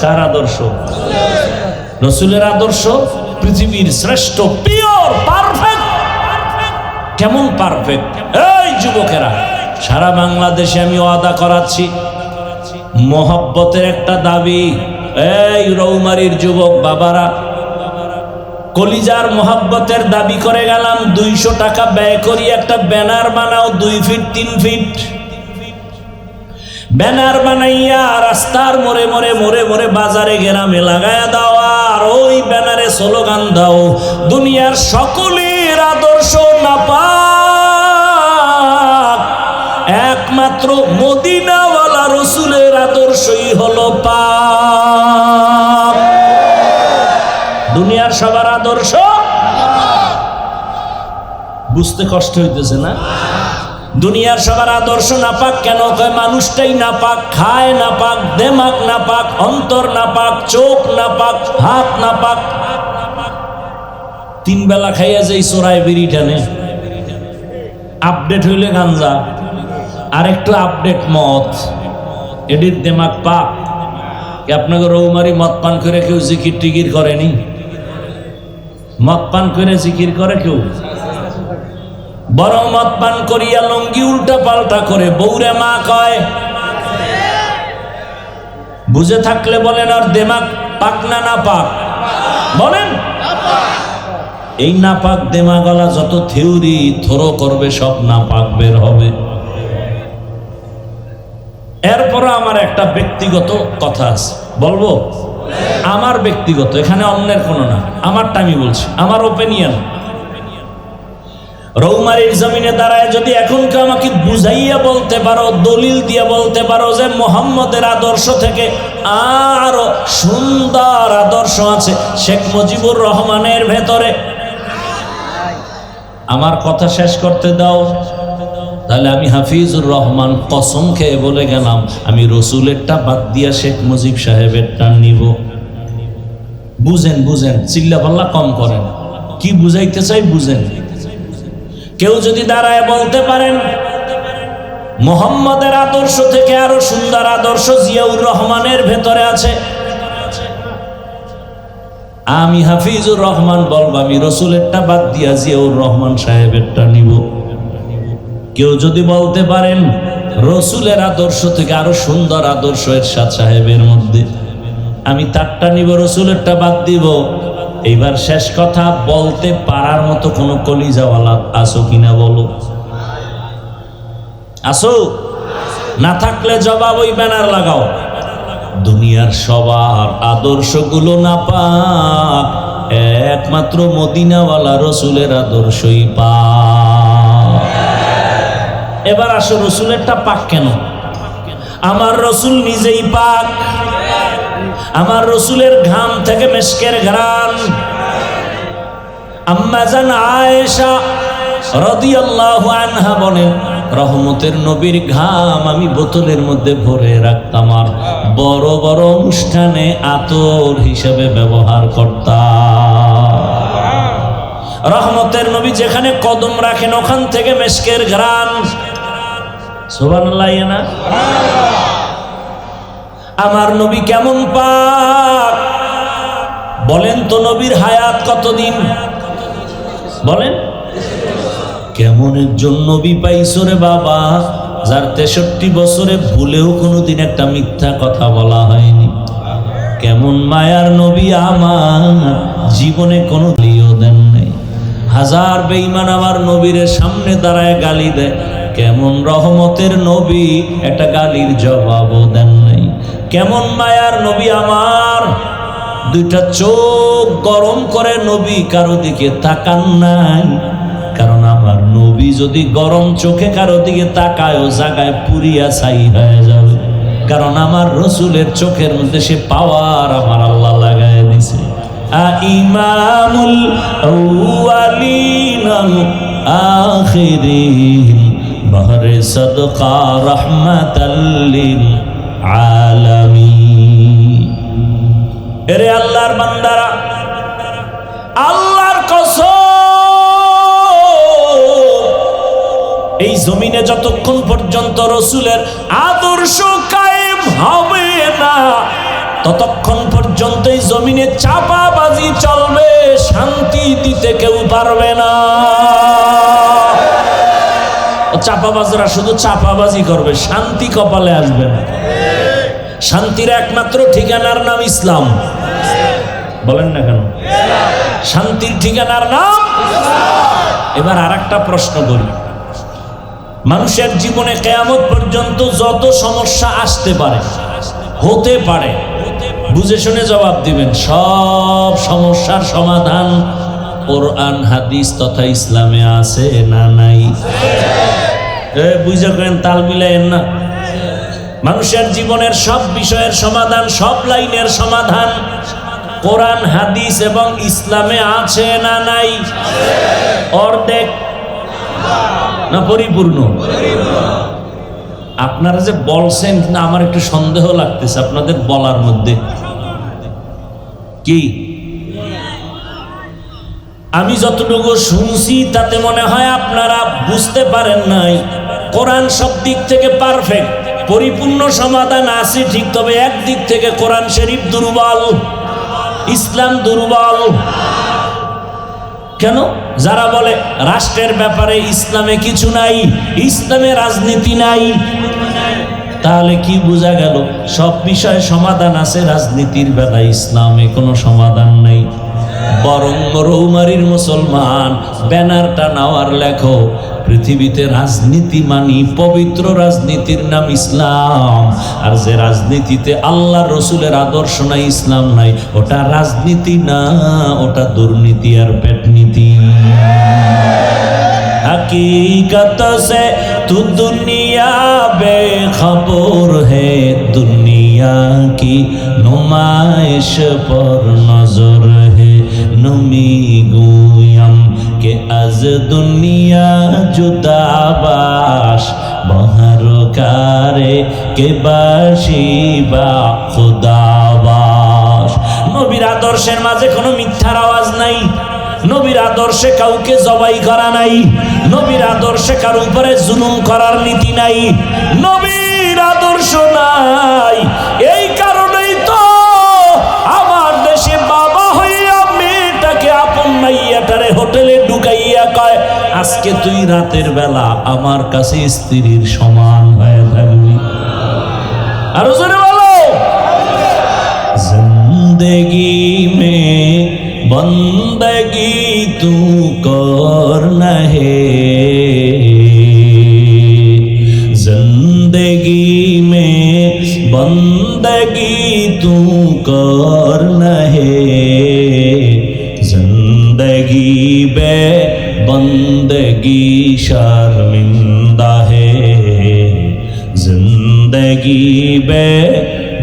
কার আদর্শ? রাসূলের আদর্শ। পৃথিবীর শ্রেষ্ঠ, পিওর, পারফেক্ট। কেমন পারফেক্ট? এই যুবকেরা, সারা বাংলাদেশে আমি ওয়াদা করাচ্ছি, মোহব্বতের একটা দাবি। এই রৌমারির যুবক বাবারা, কলিজার মোহব্বতের দাবি করে গেলাম। 200 টাকা ব্যয় করি একটা ব্যানার বানাও, 2 ফিট 3 ফিট ব্যানার বানাইয়া রাস্তার মোড়ে মোড়ে মোড়ে মোড়ে বাজারে গ্রামে লাগায়া দাও। আর ওই ব্যানারে স্লোগান দাও, দুনিয়ার সকলের আদর্শ নাপাক, একমাত্র মদিনাওয়ালা রসুলের আদর্শই হলো পাক। দুনিয়ার সবার আদর্শ বুঝতে কষ্ট হইতেছে না? দুনিয়ার সবার আদর্শ নাপাক কেন? কয় মানুষটাই নাপাক, খায় নাপাক, দেমাগ নাপাক, অন্তর নাপাক, চোখ নাপাক, হাত নাপাক। তিন বেলা খাইয়া যাই চোরাই বিড়ি টানে, আপডেট হইলে গাঞ্জা, আর একটু আপডেট মদ, এডির দেমাগ পাক। আপনাকে রৌমারি মদ পান করে কেউ জিকির টিকির করেনি? মদ পান করে জিকির করে কেউ? বড় মদ পান করিয়া লঙ্গি উল্টা পাল্টা করে বৌরে মা কয়। বুঝে থাকলে বলেন, আর দেমাগ পাক না না পাক? বলেন। এই নাপাক দেমাগলা যত থিওরি থরো করবে সব নাপাক বের হবে। এরপর আমার একটা ব্যক্তিগত কথা আছে, বলবো? আমার ব্যক্তিগত, এখানে অন্যের কোনো না, আমারটা আমি বলছি, আমার ওপিনিয়ন। রৌমারির জমিনে দাঁড়ায় যদি এখনকে আমাকে বুঝাইয়া বলতে পারো, দলিল দিয়ে বলতে পারো যে মোহাম্মদের আদর্শ থেকে আরো সুন্দর আদর্শ আছে শেখ মুজিবুর রহমানের ভেতরে, আমার কথা শেষ করতে দাও। তাহলে আমি হাফিজুর রহমান কসম খেয়ে বলে গেলাম, আমি রসুলেরটা বাদ দিয়া শেখ মুজিব সাহেবেরটা নিব। বুঝেন বুঝেন, চিল্লা পাল্লা কম করেন, কি বুঝাইতে চাই বুঝেন। কেউ যদি দাঁড়ায় বলতে পারেন মোহাম্মদের আদর্শ থেকে আরো সুন্দর আদর্শ জিয়াউর রহমানের ভেতরে আছে, আমি হাফিজুর রহমান বলবো আমি রসুলেরটা বাদ দিয়া জিয়াউর রহমান সাহেবেরটা নিব। কেউ যদি বলতে পারেন রসুলের আদর্শ থেকে আরো সুন্দর আদর্শ এরশাদ সাহেবের মধ্যে, আমি তারটা নিব, রসুলেরটা বাদ দিব। এইবার শেষ কথা বলতে পারার মতো কোন কলিজাওয়ালা আসো কিনা বলো? আসো? না থাকলে জবাব ওই ব্যানার লাগাও, দুনিয়ার সবার আদর্শগুলো নাপাক, একমাত্র মদিনাওয়ালা রসুলের আদর্শই পাক। এবার আসো, রসুলেরটা পাক কেন? আমার রসুল নিজেই পাক, আমার রসুলের ঘাম থেকে মেশকের ঘ্রাণ। আম্মা জান আয়েশা রাদিয়াল্লাহু আনহা বলেন, রহমতের নবীর ঘাম আমি বোতলের মধ্যে ভরে রাখতাম আর বড় বড় অনুষ্ঠানে আতর হিসেবে ব্যবহার করতাম। রহমতের নবী যেখানে কদম রাখেন ওখান থেকে মেশকের ঘ্রাণ। সুবহানাল্লাহ না? আমার নবী কেমন পাক বলেন তো? নবীর হায়াত কতদিন বলেন? কেমন একজন নবী পাইছো রে বাবা, যার 63 বছরে ভুলেও কোনোদিন একটা মিথ্যা কথা বলা হয়নি। কেমন মায়ার নবী আমার, জীবনে কোনো লিও দেন নাই। হাজার বেঈমান আমার নবীর সামনে দাঁড়ায় গালি দেয়, কেমন রহমতের নবী, একটা গালির জবাবও দেন নাই। কেমন মায়ার নবী আমার, দুইটা চোখ গরম করে নবী কারো দিকে তাকান নাই। কারণ আমার নবী যদি গরম চোখে কারো দিকে তাকায় ও জায়গায় পুরিয়া ছাই হয়ে যাবে। কারণ আমার রসুলের চোখের মধ্যে সে পাওয়ার আমার আল্লাহ লাগায় দিছে। ইমামুল আউয়ালিন আখিরিন বহরে সদকা রহমাতাল লিল আলামিন। এরে আল্লাহর বান্দারা, আল্লাহর কসম, এই জমিনে যতক্ষণ পর্যন্ত রসুলের আদর্শ কায়েম হবে না ততক্ষণ পর্যন্ত এই জমিনে চাপাবাজি চলবে, শান্তি দিতে কেউ পারবে না। চাপাবাজরা শুধু চাপাবাজি করবে, শান্তি কপালে আসবে না। শান্তির একমাত্র ঠিকানার নাম ইসলাম। বলেন না কেন? শান্তির ঠিকানার নাম। এবার আরেকটা প্রশ্ন করি, মানুষের জীবনে কিয়ামত পর্যন্ত যত সমস্যা আসতে পারে, হতে পারে, বুঝে শুনে জবাব দিবেন। সব সমস্যার সমাধান কোরআন হাদিস তথা ইসলামে আছে না নাই? বুঝে করেন, তাল মিলাইন না। মানুষের জীবনের সব বিষয়ের সমাধান, সব লাইনের সমাধান কোরআন হাদিস এবং ইসলামে আছে না নাই? অর্ধেক না পরিপূর্ণ? আপনারা যে বলছেন না, আমার একটু সন্দেহ লাগতেছে আপনাদের বলার মধ্যে। কি আমি যতটুকু শুনছি তাতে মনে হয় আপনারা বুঝতে পারেন নাই। কোরআন সব দিক থেকে পারফেক্ট, পরিপূর্ণ সমাধান আছে ঠিক, তবে একদিক থেকে কোরআন শরীফ দুর্বল, ইসলাম দুর্বল। কেন? যারা বলে রাষ্ট্রের ব্যাপারে ইসলামে কিছু নাই, ইসলামে রাজনীতি নাই, তাহলে কি বোঝা গেল? সব বিষয়ে সমাধান আছে, রাজনীতির বেলায় ইসলামে কোনো সমাধান নাই। বরং রৌমারির মুসলমান ব্যানারটা নাওয়ার লেখো, পৃথিবীতে রাজনীতি মানি, পবিত্র রাজনীতির নাম ইসলাম। আর যে রাজনীতিতে আল্লাহ রসুলের আদর্শ নাই, ইসলাম নাই, ওটা রাজনীতি না, ওটা দুর্নীতি আর পেটনীতি। हकीकत से तू दुनिया बेखबर है, दुनिया की नुमाइश पर नजर है। नमी गुयम के आज दुनिया जुदाबाश, बहर कारे के बाशी बा खुदाबाश। নবীর আদর্শের মাঝে কোনো মিথ্যার আওয়াজ নাই, নবীর আদর্শে কাউকে জবাই করা নাই, নবীর আদর্শে কারো উপরে জুলুম করার নীতি নাই, নবীর আদর্শ নাই। এই কারণেই তো আমার দেশে বাবা হইয়া মেয়েটাকে আপন মাইয়াটারে হোটেলে ঢুকাইয়া কয়, আজকে তুই রাতের বেলা আমার কাছে স্ত্রীর সমান হয়ে থাকবি। আরো জোরে বলো, জিন্দেগি মে बंदगी तू करना है, जिंदगी में बंदगी तू करना है। जिंदगी बे बंदगी शर्मिंदा है, जिंदगी बे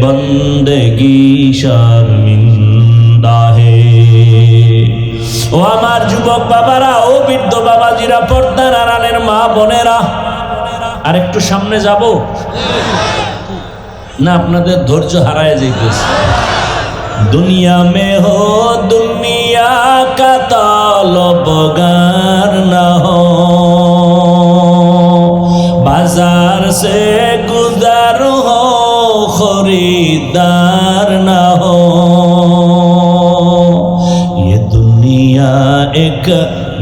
बंदगी शर्मिंदा है। ও আমার যুবক বাবারা, ও বৃদ্ধ বাবাজিরা, পর্দার আড়ালের মা বোনেরা, আর একটু সামনে যাব না? আপনাদের ধৈর্য হারায় যাইতেছে। দুনিয়া মে হো দুনিয়া কা তালবগার না হো, বাজার সে গুজার হো খরিদার না হো। एक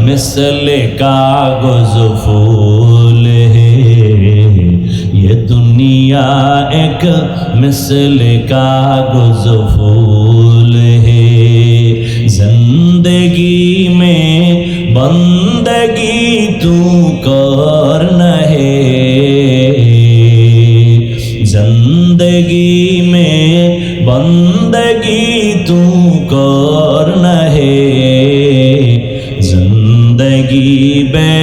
मिसल कागज फूल है, ये दुनिया एक मिसल कागज फूल है। जिंदगी में बंदगी तू करना है, जिंदगी में बंदगी तू करना है। जिंदगी बे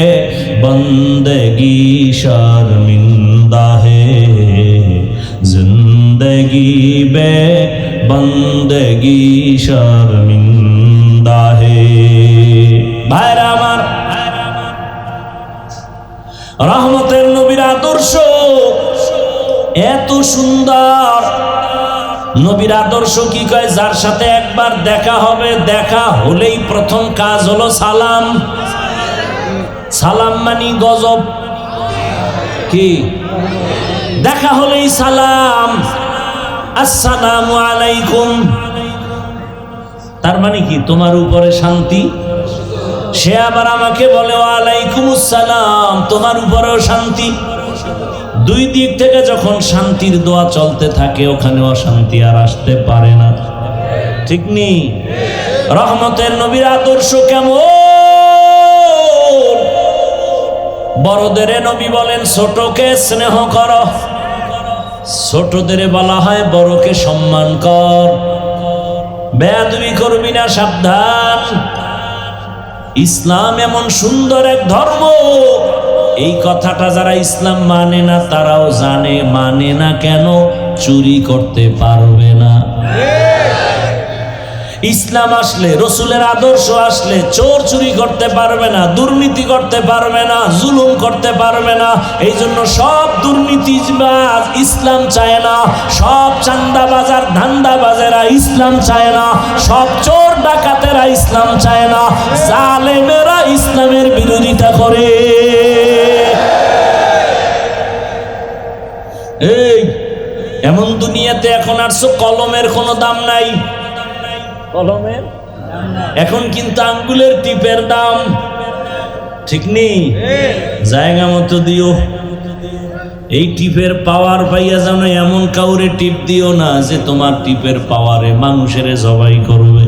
बंदगी शर्मिंदा है, जिंदगी बे बंदगी शर्मिंदा है। भाईरा আমার, রহমতের নবীর আদর্শ এত সুন্দর। নবীর আদর্শ কি কয়? যার সাথে একবার দেখা হবে, দেখা হলেই প্রথম কাজ হলো সালাম। সালাম মানি গজব। কি? দেখা হলেই সালাম, আসসালামু আলাইকুম। তার মানে কি? তোমার উপরে শান্তি। সে আবার আমাকে বলে ওয়ালাইকুম আসসালাম, তোমার উপরেও শান্তি। দুই দিক থেকে যখন শান্তির দোয়া চলতে থাকে, ওখানে অশান্তি আর আসতে পারে না, ঠিক নেই? রহমতের নবীর আদর্শ কেমন? বড়দের নবী বলেন ছোটকে স্নেহ কর, ছোটদের বলা হয় বড়কে সম্মান কর। বেয়াদবি করবি না, সাবধান। ইসলাম এমন সুন্দর এক ধর্ম, এই কথাটা যারা ইসলাম মানে না তারাও জানে। মানে না কেন? চুরি করতে পারবে না। ইসলাম আসলে, রসুলের আদর্শ আসলে চোর চুরি করতে পারবে না, দুর্নীতি করতে পারবে না, জুলুম করতে পারবে না। এই জন্য সব দুর্নীতিবাজ ইসলাম চায় না, সব চান্দাবাজার ধান্দাবাজেরা ইসলাম চায় না, সব চোর ডাকাতেরা ইসলাম চায় না, জালেমেরা ইসলামের বিরোধিতা করে। এই এমন দুনিয়াতে এখন আসছো, কলমের কোনো দাম নাই। কলমের এখন কিন্তু আঙ্গুলের টিপের দাম, ঠিক নেই? জায়গা মতো দিও। এই টিপের পাওয়ার পাইয়া জানো, এমন কাউরে টিপ দিও না যে তোমার টিপের পাওয়ারে মানুষের জবাই করবে।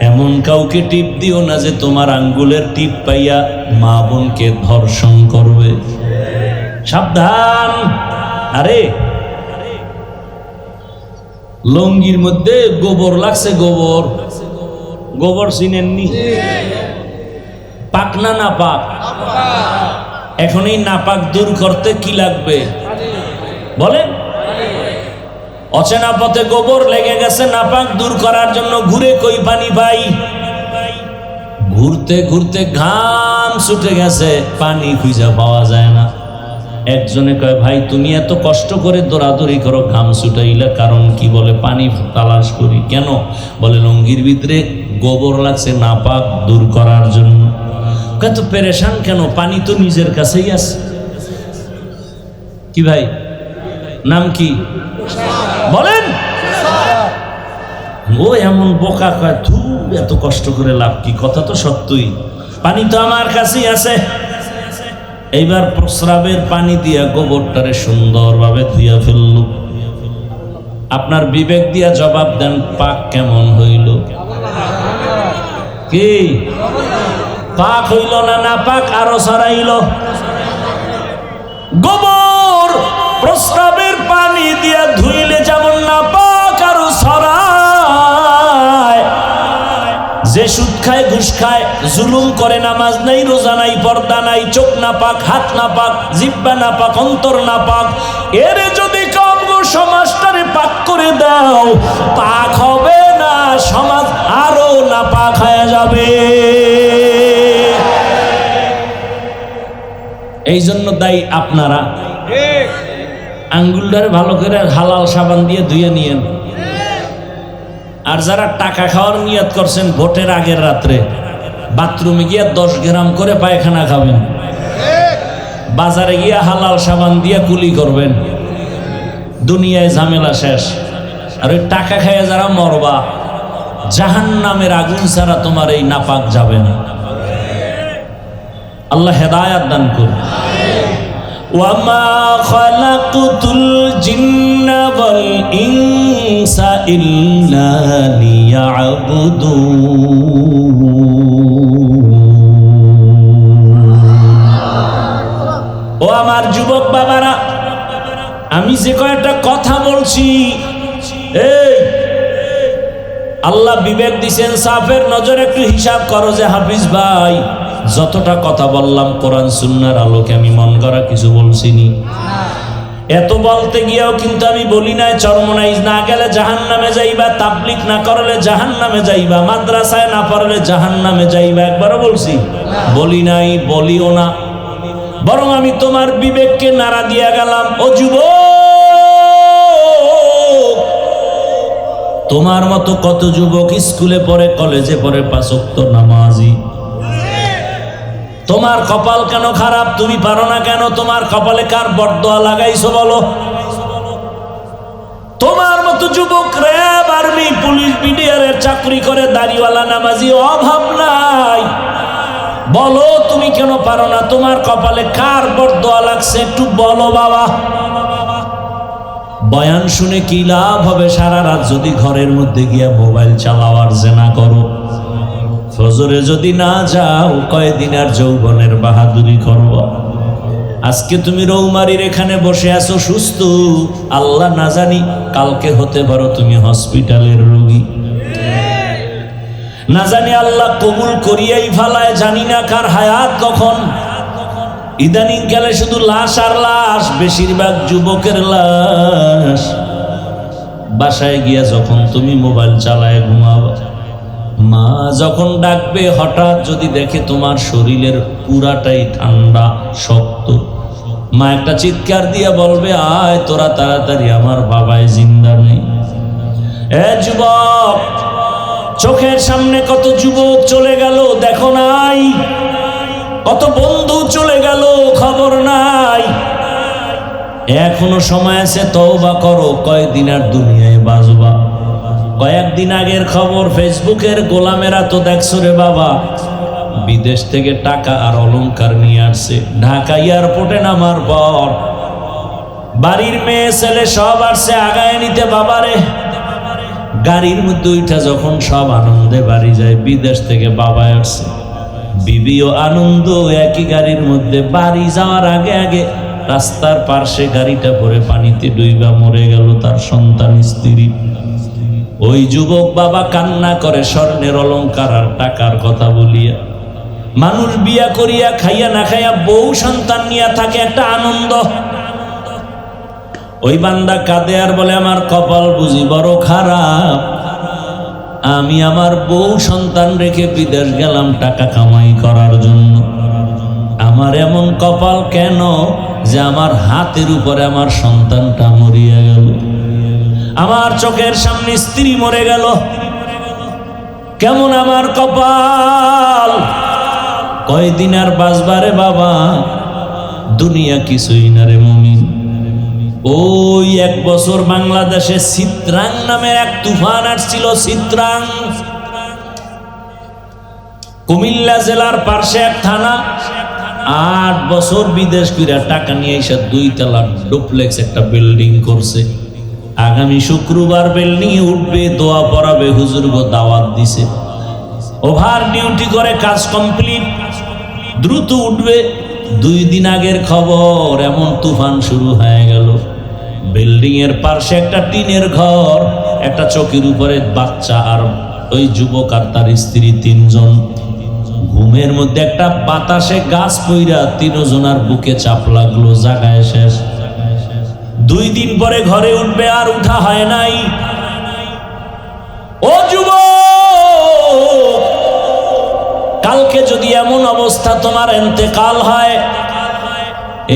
এমন কাউকে টিপ দিও না যে তোমার আঙ্গুলের টিপ পাইয়া মা বোনকে ধর্ষণ করবে। সাবধান। আরে লঙ্গির মধ্যে গোবর লাগছে, গোবর গোবর চিনেননি? পাক না নাপাক? এখন এই নাপাক দূর করতে কি লাগবে বলেন? অচেনা পথে গোবর লেগে গেছে, নাপাক দূর করার জন্য ঘুরে কই পানি পাই। ঘুরতে ঘুরতে ঘাম ছুটে গেছে, পানি খুঁজে পাওয়া যায় না। একজনে কয়, ভাই তুমি এত কষ্ট করে দৌড়াদৌড়ি করো, ঘাম ছুটাইলে কারণ কি? বলে পানি তালাশ করি। কেন? বলে লঙ্গির ভিতরে গোবর লাগছে, নাপাক দূর করার জন্য। কত পেরেশান কেন? পানি তো নিজের কাছেই আছে। কি ভাই নাম কি বলেন? ও এমন বোকা, কয় থু এত কষ্ট করে লাভ কি? কথা তো সত্যই, পানি তো আমার কাছেই আছে। এইবার প্রস্রাবের পানি দিয়া গোবরটারে সুন্দরভাবে ধুইয়া ফেলল। আপনার বিবেক দিয়া জবাব দেন, পাক কেমন হইল? কি পাক হইল না না পাক আরো ছড়াইল? গোবর প্রস্রাবের পানি দিয়া ধুইলে যেমন না পাক আরো ছড়ায়। যে সুদ খায়, ঘুষ খায়, জুলুম করে, নামাজ নাই, রোজা নাই, পর্দা নাই, চোখ না পাক, হাত না পাক, জিহ্বা না পাক, অন্তর না পাক, এর যদি কামগো সমাজটারে পাক করে দাও, পাক হবে না, সমাজ আরো না পাক হয়ে যাবে। এই জন্য দায়ী আপনারা। আঙ্গুলটারে ভালো করে হালাল সাবান দিয়ে ধুয়ে নিয়েন। আর যারা টাকা খাওয়ার নিয়ত করছেন, ভোটের আগের রাত্রে বাথরুমে গিয়া 10 গ্রাম করে পায়খানা খাবেন, বাজারে গিয়া হালাল সাবান দিয়ে কুলি করবেন, দুনিয়ায় ঝামেলা শেষ। আর ওই টাকা খাইয়া যারা মরবা, জাহান্নামের আগুন ছাড়া তোমার এই নাপাক যাবে না। আল্লাহ হেদায়াত দান করুন। ওয়ামা খালাকুতুল জিন্না ওয়াল ইনসা ইল্লা লিয়াবুদুন। ও আমার যুবক বাবারা, আমি যে কয়েকটা কথা বলছি, এই আল্লাহ বিবেক দিছেন, সাফের নজর একটু হিসাব করো যে হাফিজ ভাই যতটা কথা বললাম কোরআন সুন্নাহর আলোকে আমি মন করা কিছু বলছিনি। এত বলতে গিয়েও কিন্তু আমি বলি নাই চরমনাইজ না গেলে জাহান্নামে যাইবা, তাবলীগ না করলে জাহান্নামে যাইবা, মাদ্রাসায় না পড়লে জাহান্নামে যাইবা, একবারও বলছি? বলি নাই, বলিও না। বরং আমি তোমার বিবেককে নাড়া দিয়া গেলাম, ও যুবক, তোমার মতো কত যুবক স্কুলে পড়ে, কলেজে পড়ে, 5 ওয়াক্ত নামাজি। তোমার কপাল কেন খারাপ? তুমি পারো না কেন? তোমার কপালে কার বরদোয়া লাগাইছো বলো? তোমার মতো যুবক র্যাব, আর্মি, পুলিশ, বিডিআরের চাকরি করে, দাড়িওয়ালা নামাজি, অভাব নাই। বলো তুমি কেন পারো না? তোমার কপালে কার বরদোয়া লাগছে একটু বলো বাবা। বয়ান শুনে কি লাভ হবে? সারা রাত যদি ঘরের মধ্যে গিয়া মোবাইল চালাও আর জেনা করো, ফজরে যদি না যাও, কয়দিন আর যৌবনের বাহাদুরি করবো? আজকে তুমি রৌমারির এখানে বসে আছো সুস্থ, আল্লাহ না জানি কালকে হতে পারো তুমি হসপিটালের রোগী। না জানি আল্লাহ কবুল করিয়াই ফালায়, জানি না কার হায়াত কখন। ইদানিং কালে শুধু লাশ আর লাশ, বেশিরভাগ যুবকের লাশ। বাসায় গিয়া যখন তুমি মোবাইল চালায় ঘুমাবা, মা যখন ডাকবে হঠাৎ যদি দেখে তোমার শরীরের পুরাটাই ঠান্ডা শক্ত, মা একটা চিৎকার দিয়া বলবে, আয় তোরা তাড়াতাড়ি, আমার বাবাই জিন্দা নেই। এ যুবক, চোখের সামনে কত যুবক চলে গেল, দেখো নাই? কত বন্ধু চলে গেল, খবর নাই। এখনো সময় আছে, তওবা করো। কয়দিন আর দুনিয়ায় বাঁচবা? কয়েকদিন আগের খবর, ফেসবুকের গোলামেরা তো দেখছো রে বাবা, বিদেশ থেকে টাকা আর অলংকার নিয়ে আসছে। ঢাকা এয়ারপোর্টে নামার পর বাড়ির মেয়ে ছেলে সব আসছে আগায় নিতে বাবারে। গাড়ির মধ্যে উঠা যখন সব আনন্দে বাড়ি যায়, বিদেশ থেকে বাবা আসছে, বিবিও আনন্দ, একই গাড়ির মধ্যে। বাড়ি যাওয়ার আগে আগে রাস্তার পার্শ্বে গাড়িটা পরে পানিতে ডুইবা মরে গেল তার সন্তান স্ত্রী। ওই যুবক বাবা কান্না করে স্বর্ণের অলংকার আর টাকার কথা বলিয়া। মানুষ বিয়া করিয়া খাইয়া না খাইয়া বউ সন্তান নিয়ে থাকে, একটা আনন্দ। ওই বান্দা কাঁদে আর বলে, আমার কপাল বুঝি বড় খারাপ, আমি আমার বউ সন্তান রেখে বিদেশ গেলাম টাকা কামাই করার জন্য। আমার এমন কপাল কেন যে আমার হাতের উপরে আমার সন্তানটা মরিয়া গেল, আমার চোখের সামনে স্ত্রী মরে গেল, কেমন আমার কপাল। কয়দিন আর বাঁচবারে বাবা, দুনিয়া কিছুই না রে মুমিন। ওই 1 বছর বাংলাদেশে চিত্রাং নামের এক তুফান আসছিল। চিত্রাং কুমিল্লা জেলার পার্শ্বে এক থানা। 8 বছর বিদেশ কইরা টাকা নিয়ে এসে 2 তলা ডুপ্লেক্স একটা বিল্ডিং করছে। আগামী শুক্রবার বিল্ডিং এ উঠবে, দোয়া পড়াবে, হুজুর গো দাওয়াত দিছে। ওভার ডিউটি করে কাজ কমপ্লিট, দ্রুত উঠবে। 2 দিন আগের খবর, এমন তুফান শুরু হয়ে গেল। বিল্ডিং এর পাশে একটা টিনের ঘর, একটা চৌকির উপরে বাচ্চা আর ওই যুবক আর তার স্ত্রী 3 জন। ঘুমের মধ্যে একটা বাতাসে গাছ পইরা 3 জনার বুকে চাপ লাগলো, জাগায় শেষ। 2 দিন পরে ঘরে উঠবে, আর উঠা হয় নাই। ও যুবক, কালকে যদি এমন অবস্থা তোমার ইন্তেকাল হয়,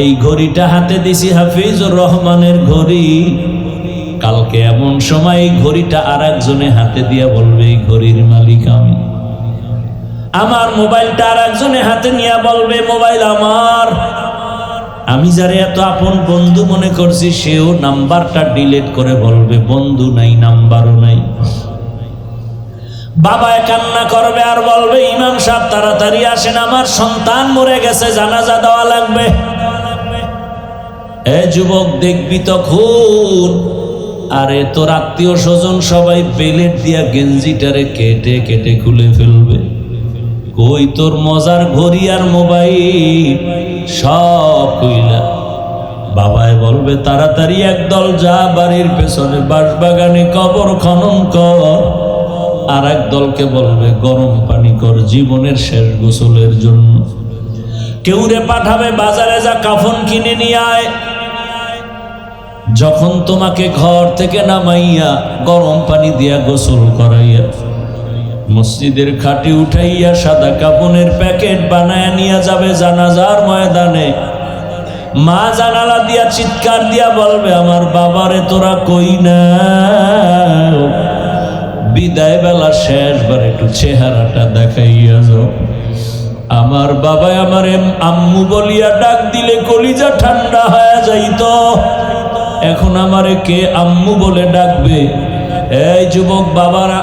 এই ঘড়িটা হাতে দিছি হাফিজুর রহমানের ঘড়ি, কালকে এমন সময় এই ঘড়িটা আর একজনে হাতে দিয়া বলবে, এই ঘড়ির মালিক আমি। আমার মোবাইলটা আর একজনে হাতে নিয়ে বলবে, মোবাইল আমার। আমি যারে এত আপন বন্ধু মনে করছি, সেও নাম্বারটা ডিলিট করে বলবে, বন্ধু নাই, নাম্বারও নাই। বাবা কান্না করবে আর বলবে, ইমাম সাহেব তাড়াতাড়ি আসেন, আমার সন্তান মরে গেছে, জানাজা দেওয়া লাগবে। এ যুবক, দেখবি তখন আরে তোর আত্মীয় স্বজন সবাই বেলেট দিয়া গেঞ্জিটারে কেটে কেটে খুলে ফেলবে। কই তোর মজার ঘড়ি আর মোবাইল সব কইলা। বাবায় বলবে, তাড়াতাড়ি একদল যা, বাড়ির পেছনে বাঁশবাগানে কবর খনন কর। আর এক দলকে বলবে, গরম পানি কর জীবনের শেষ গোসলের জন্য। কেউ রে পাঠাবে, বাজারে যা কাফন কিনে নিয়ে আয়। যখন তোমাকে ঘর থেকে নামাইয়া গরম পানি দিয়া গোসল করাইয়া মসজিদের খাটে উঠাইয়া সাদা কাপনের প্যাকেট বানায় নিয়ে যাবে জানাজার ময়দানে, মা জানালা দিয়া চিৎকার দিয়া বলবে, আমার বাবারে তোরা কই না? বিদায় বেলা শেষবার একটু চেহারাটা দেখাইয়া যাও। আমার বাবা আমারে আম্মু বলিয়া ডাক দিলে কলিজা ঠান্ডা হয়ে যাইত, এখন আমারে কে আম্মু বলে ডাকবে? এই যুবক বাবারা,